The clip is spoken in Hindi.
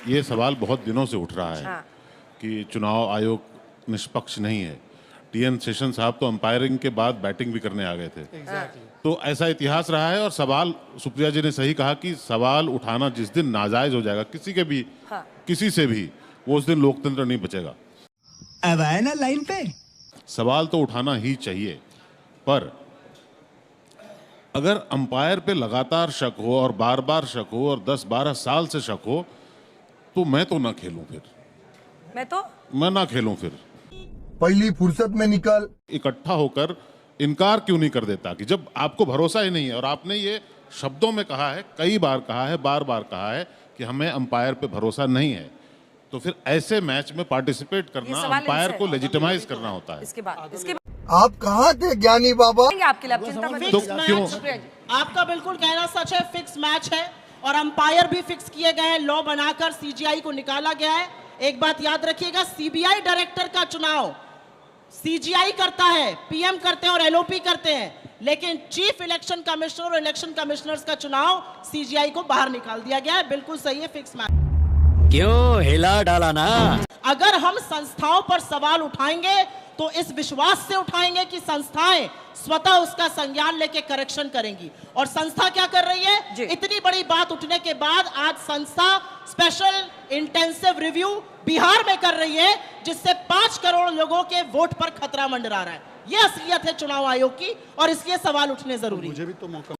ये सवाल बहुत दिनों से उठ रहा है हाँ। कि चुनाव आयोग निष्पक्ष नहीं है। टीएन शेषन साहब तो अंपायरिंग के बाद बैटिंग भी करने आ गए थे। तो ऐसा इतिहास रहा है। और सवाल, सुप्रिया जी ने सही कहा कि सवाल उठाना जिस दिन नाजायज हो जाएगा किसी के भी, हाँ। किसी से भी, वो उस दिन लोकतंत्र नहीं बचेगा। अब आए ना लाइन पे। सवाल तो उठाना ही चाहिए, पर अगर अंपायर पे लगातार शक हो और बार बार शक हो और 10-12 साल से शक हो, तो मैं तो ना खेलूं फिर। मैं ना खेलूं फिर। पहली फुर्सत में निकल। इकट्ठा होकर इनकार क्यों नहीं कर देता कि जब आपको भरोसा ही नहीं है। और आपने ये शब्दों में कहा है, कई बार कहा है, बार बार कहा है कि हमें अंपायर पे भरोसा नहीं है, तो फिर ऐसे मैच में पार्टिसिपेट करना, अंपायर को लेजिटिमाइज करना होता है। इसके बाद आप कहाँ थे ज्ञानी बाबा? आपके लिए, आप चिंता मत तो कीजिए। क्यों? सुप्रिया जी, आपका बिल्कुल कहना सच है, फिक्स मैच है और अंपायर भी फिक्स किए गए हैं। लॉ बनाकर सीजीआई को निकाला गया है। एक बात याद रखिएगा, सीबीआई डायरेक्टर का चुनाव सीजीआई करता है, पीएम करते हैं और एलओपी करते हैं, लेकिन चीफ इलेक्शन कमिश्नर और इलेक्शन कमिश्नर्स का चुनाव सीजीआई को बाहर निकाल दिया गया है। बिल्कुल सही है, फिक्स मैच। क्यों हिला डाला ना। अगर हम संस्थाओं पर सवाल उठाएंगे तो इस विश्वास से उठाएंगे कि संस्थाएं स्वतः उसका संज्ञान लेके करेक्शन करेंगी। और संस्था क्या कर रही है? इतनी बड़ी बात उठने के बाद आज संस्था स्पेशल इंटेंसिव रिव्यू बिहार में कर रही है, जिससे 5 करोड़ लोगों के वोट पर खतरा मंडरा रहा है। यह असलियत है चुनाव आयोग की और इसलिए सवाल उठने जरूरी है।